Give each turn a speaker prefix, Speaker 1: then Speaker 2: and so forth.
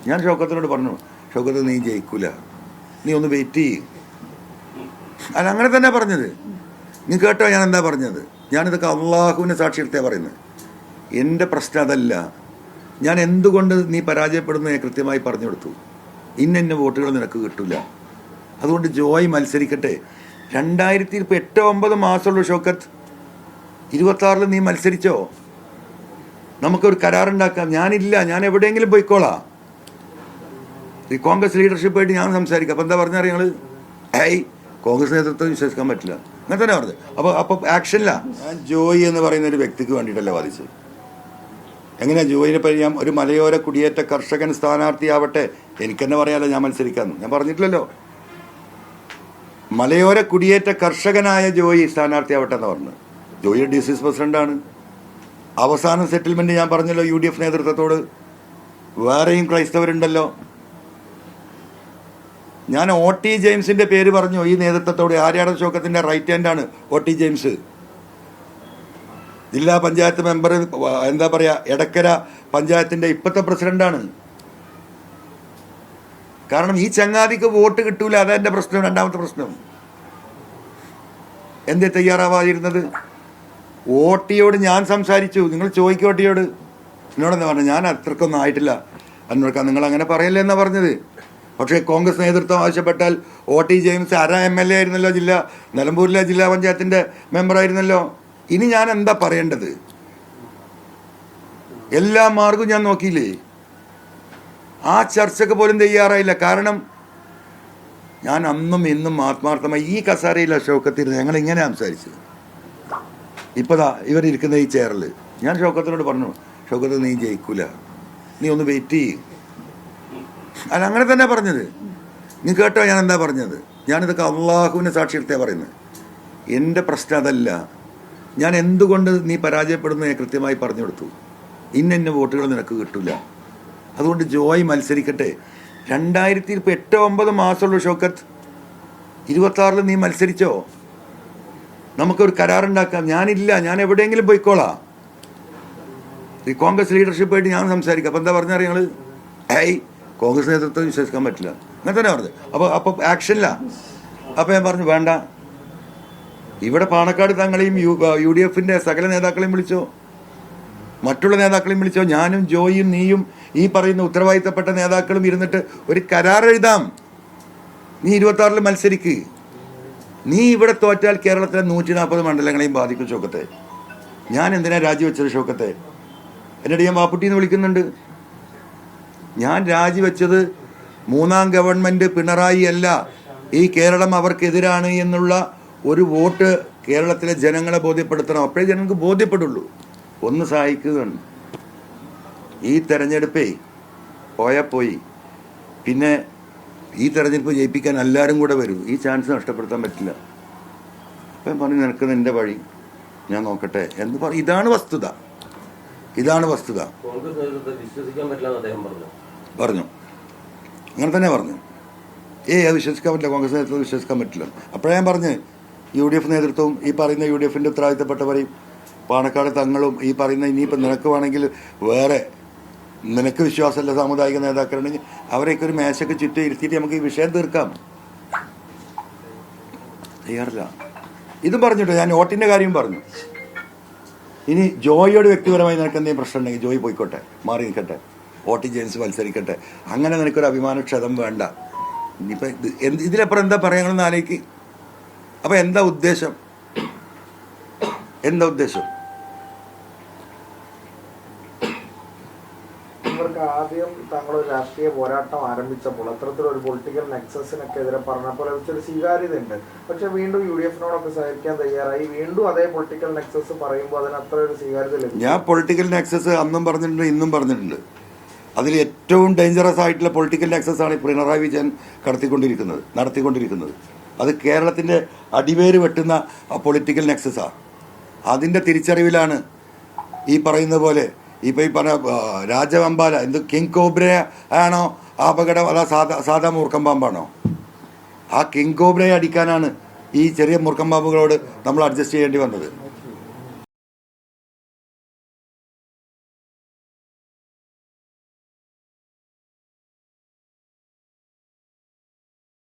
Speaker 1: ഞാൻ ഷൗക്കത്തിനോട് പറഞ്ഞു, ഷൗക്കത്ത് നീ ജയിക്കൂല, നീ ഒന്ന് വെയിറ്റ് ചെയ്യും. അല്ല, അങ്ങനെ തന്നെ പറഞ്ഞത്. നീ കേട്ടോ ഞാൻ എന്താ പറഞ്ഞത്? ഞാനിതൊക്കെ അള്ളാഹുവിനെ സാക്ഷിയെടുത്തേ പറയുന്നത്. എൻ്റെ പ്രശ്നം അതല്ല. ഞാൻ എന്തുകൊണ്ട് നീ പരാജയപ്പെടുന്നു കൃത്യമായി പറഞ്ഞു കൊടുത്തു. ഇന്ന വോട്ടുകൾ നിനക്ക് കിട്ടില്ല, അതുകൊണ്ട് ജോയ് മത്സരിക്കട്ടെ. 2008-9 മാസമുള്ളൂ ഷൗക്കത്ത്. 26 നീ മത്സരിച്ചോ, നമുക്കൊരു കരാറുണ്ടാക്കാം. ഞാനില്ല, ഞാൻ എവിടെയെങ്കിലും പോയിക്കോളാം. ഈ കോൺഗ്രസ് ലീഡർഷിപ്പായിട്ട് ഞാൻ സംസാരിക്കാം. അപ്പം എന്താ പറഞ്ഞാൽ ഞങ്ങൾ കോൺഗ്രസ് നേതൃത്വം വിശ്വസിക്കാൻ പറ്റില്ല, അങ്ങനെ തന്നെ പറഞ്ഞത്. അപ്പോൾ ആക്ഷനില്ല. ഞാൻ ജോയി എന്ന് പറയുന്ന ഒരു വ്യക്തിക്ക് വേണ്ടിയിട്ടല്ല വാദിച്ചത്. എങ്ങനെയാണ് ജോയിനെ പറ്റി ഞാൻ ഒരു മലയോര കുടിയേറ്റ കർഷകൻ സ്ഥാനാർത്ഥിയാവട്ടെ, എനിക്കെന്നെ പറയാമല്ലോ ഞാൻ മത്സരിക്കാമെന്ന്. ഞാൻ പറഞ്ഞിട്ടില്ലല്ലോ. മലയോര കുടിയേറ്റ കർഷകനായ ജോയി സ്ഥാനാർത്ഥിയാവട്ടെ എന്ന് പറഞ്ഞു. ജോയി DCS പ്രസിഡന്റാണ്. അവസാന സെറ്റിൽമെന്റ് ഞാൻ പറഞ്ഞല്ലോ UDF നേതൃത്വത്തോട്. വേറെയും ക്രൈസ്തവരുണ്ടല്ലോ. ഞാൻ OT ജെയിംസിന്റെ പേര് പറഞ്ഞു ഈ നേതൃത്വത്തോട്. ആര്യാടൻ ഷൗക്കത്തിന്റെ റൈറ്റ് ഹാൻഡാണ് OT ജെയിംസ്. ജില്ലാ പഞ്ചായത്ത് മെമ്പർ, എന്താ പറയുക, എടക്കര പഞ്ചായത്തിന്റെ ഇപ്പോഴത്തെ പ്രസിഡന്റാണ്. കാരണം ഈ ചങ്ങാതിക്ക് വോട്ട് കിട്ടൂല, അതെന്റെ പ്രശ്നം. രണ്ടാമത്തെ പ്രശ്നം, എന്തേ തയ്യാറാവാതിരുന്നത്? OTയോട് ഞാൻ സംസാരിച്ചു. നിങ്ങൾ ചോദിക്കും OTയോട്. എന്നോടെന്താ പറഞ്ഞു? ഞാൻ അത്രക്കൊന്നും ആയിട്ടില്ല എന്നോട്. നിങ്ങൾ അങ്ങനെ പറയല്ലേ എന്നാ പറഞ്ഞത്. പക്ഷേ കോൺഗ്രസ് നേതൃത്വം ആവശ്യപ്പെട്ടാൽ OT ജെയിംസ് MLA ആയിരുന്നല്ലോ, നിലമ്പൂരിലെ ജില്ലാ പഞ്ചായത്തിന്റെ മെമ്പറായിരുന്നല്ലോ. ഇനി ഞാൻ എന്താ പറയേണ്ടത്? എല്ലാ മാർഗവും ഞാൻ നോക്കിയില്ലേ. ആ ചർച്ചയ്ക്ക് പോലും തയ്യാറായില്ല. കാരണം ഞാൻ അന്നും ഇന്നും ആത്മാർത്ഥമായി ഈ കസാരയില്ല ഷൗക്കത്തിരുന്ന് ഞങ്ങൾ ഇങ്ങനെ സംസാരിച്ചത്. ഇപ്പതാ ഇവരിയ്ക്കുന്ന ഈ ചെയറിൽ ഞാൻ ഷൗക്കത്തിനോട് പറഞ്ഞു, ഷൗക്കത്ത് നീ ജയിക്കൂല, നീ ഒന്ന് വെയിറ്റ് ചെയ്യും. അല്ല, അങ്ങനെ തന്നെ പറഞ്ഞത്. നീ കേട്ടോ ഞാൻ എന്താ പറഞ്ഞത്? ഞാനിതൊക്കെ അള്ളാഹുവിനെ സാക്ഷിയെടുത്തേ പറയുന്നത്. എൻ്റെ പ്രശ്നം അതല്ല. ഞാൻ എന്തുകൊണ്ട് നീ പരാജയപ്പെടുന്നു കൃത്യമായി പറഞ്ഞു കൊടുത്തു. ഇന്ന വോട്ടുകൾ നിനക്ക് കിട്ടില്ല, അതുകൊണ്ട് ജോയ് മത്സരിക്കട്ടെ. 2008-9 മാസമുള്ളൂ ഷൗക്കത്ത്. 26 നീ മത്സരിച്ചോ, നമുക്കൊരു കരാറുണ്ടാക്കാം. ഞാനില്ല, ഞാൻ എവിടെയെങ്കിലും പോയിക്കോളാം. ഈ കോൺഗ്രസ് ലീഡർഷിപ്പായിട്ട് ഞാൻ സംസാരിക്കാം. അപ്പം എന്താ പറഞ്ഞാൽ ഞങ്ങൾ കോൺഗ്രസ് നേതൃത്വം വിശ്വസിക്കാൻ പറ്റില്ല, അങ്ങനെ തന്നെ പറഞ്ഞത്. അപ്പോൾ ആക്ഷനില്ല. അപ്പം ഞാൻ പറഞ്ഞു വേണ്ട. ഇവിടെ പാണക്കാട് തങ്ങളെയും UDFന്റെ സകല നേതാക്കളെയും വിളിച്ചോ, മറ്റുള്ള നേതാക്കളെയും വിളിച്ചോ. ഞാനും ജോയിയും നീയും ഈ പറയുന്ന ഉത്തരവാദിത്തപ്പെട്ട നേതാക്കളും ഇരുന്നിട്ട് ഒരു കരാർ എഴുതാം. നീ 26 മത്സരിക്ക്. നീ ഇവിടെ തോറ്റാൽ കേരളത്തിലെ 140 മണ്ഡലങ്ങളെയും ബാധിക്കും ഷൗക്കത്തെ. ഞാൻ എന്തിനാ രാജിവെച്ചത് ഷൗക്കത്തെ? എന്നോട് ഞാൻ വാപ്പുട്ടിന്ന് വിളിക്കുന്നുണ്ട്. ഞാൻ രാജിവെച്ചത് 3ാം ഗവൺമെന്റ് പിണറായി അല്ല, ഈ കേരളം അവർക്കെതിരാണ് എന്നുള്ള ഒരു വോട്ട് കേരളത്തിലെ ജനങ്ങളെ ബോധ്യപ്പെടുത്തണം. അപ്പോഴേ ജനങ്ങൾക്ക് ബോധ്യപ്പെടുള്ളൂ. ഒന്ന് സഹായിക്കുകയാണ്. ഈ തെരഞ്ഞെടുപ്പേ പോയി, പിന്നെ ഈ തെരഞ്ഞെടുപ്പ് ജയിപ്പിക്കാൻ എല്ലാവരും കൂടെ വരും. ഈ ചാൻസ് നഷ്ടപ്പെടുത്താൻ പറ്റില്ല. അപ്പം പറഞ്ഞു നിനക്ക് നിന്റെ വഴി, ഞാൻ നോക്കട്ടെ എന്ന് പറഞ്ഞു. ഇതാണ് വസ്തുത. പറഞ്ഞു, അങ്ങനെ തന്നെ പറഞ്ഞു. അത് വിശ്വസിക്കാൻ പറ്റില്ല, കോൺഗ്രസ് നേതൃത്വം വിശ്വസിക്കാൻ പറ്റില്ല. അപ്പോഴേ ഞാൻ പറഞ്ഞ് UDF നേതൃത്വവും ഈ പറയുന്ന UDFന്റെ ഉത്തരവാദിത്തപ്പെട്ടവരെയും പാണക്കാട് തങ്ങളും ഈ പറയുന്ന ഇനിയിപ്പോൾ നിനക്ക് വേണമെങ്കിൽ വേറെ നിനക്ക് വിശ്വാസമല്ല സാമുദായിക നേതാക്കളുണ്ടെങ്കിൽ അവരെയൊക്കെ ഒരു മേശയ്ക്ക് ചുറ്റും ഇരുത്തിയിട്ട് നമുക്ക് ഈ വിഷയം തീർക്കാം. തയ്യാറില്ല. ഇതും പറഞ്ഞിട്ടോ, ഞാൻ വോട്ടിൻ്റെ കാര്യം പറഞ്ഞു. ഇനി ജോയിയോട് വ്യക്തിപരമായി നിനക്ക് എന്തെങ്കിലും പ്രശ്നം ഉണ്ടെങ്കിൽ ജോയി പോയിക്കോട്ടെ, മാറി നിൽക്കട്ടെ, OT ജെയിംസ് മത്സരിക്കട്ടെ. അങ്ങനെ നിനക്കൊരു അഭിമാനക്ഷതം വേണ്ട. ഇനിയിപ്പോൾ ഇതിലപ്പുറം എന്താ പറയാങ്ങളെന്ന് ആലോചിക്ക്. അപ്പം എന്താ ഉദ്ദേശം?
Speaker 2: നിങ്ങൾക്ക് ആദ്യം താങ്കളൊരു രാഷ്ട്രീയ പോരാട്ടം ആരംഭിച്ചപ്പോൾ അത്തരത്തിലൊരു പൊളിറ്റിക്കൽ നെക്സസിനൊക്കെ എതിരെ പറഞ്ഞപ്പോൾ ഒരു സ്വീകാര്യത ഉണ്ട്. പക്ഷെ വീണ്ടും UDFനോടൊക്കെ സഹകരിക്കാൻ തയ്യാറായി. വീണ്ടും അതേ പൊളിറ്റിക്കൽ നെക്സസ് പറയുമ്പോൾ അതിന് അത്ര ഒരു സ്വീകാര്യത ലഭിക്കും.
Speaker 1: ഞാൻ പൊളിറ്റിക്കൽ നെക്സസ് അന്നും പറഞ്ഞിട്ടുണ്ട്, ഇന്നും പറഞ്ഞിട്ടുണ്ട്. അതിൽ ഏറ്റവും ഡേഞ്ചറസ് ആയിട്ടുള്ള പൊളിറ്റിക്കൽ നെക്സസ് ആണ് പിണറായി വിജയൻ നടത്തിക്കൊണ്ടിരിക്കുന്നത്. അത് കേരളത്തിൻ്റെ അടിവേര് വെട്ടുന്ന പൊളിറ്റിക്കൽ നെക്സസാണ്. അതിൻ്റെ തിരിച്ചറിവിലാണ് ഈ പറയുന്ന പോലെ ഇപ്പോൾ ഈ പറഞ്ഞ രാജവെമ്പാല കിങ് കോബ്ര ആണോ ആ അപകടം, അതാ സാധാ മൂർക്കം പാമ്പാണോ? ആ കിങ് കോബ്രയെ അടിക്കാനാണ് ഈ ചെറിയ മൂർക്കം പാമ്പുകളോട് നമ്മൾ അഡ്ജസ്റ്റ് ചെയ്യേണ്ടി വന്നത്.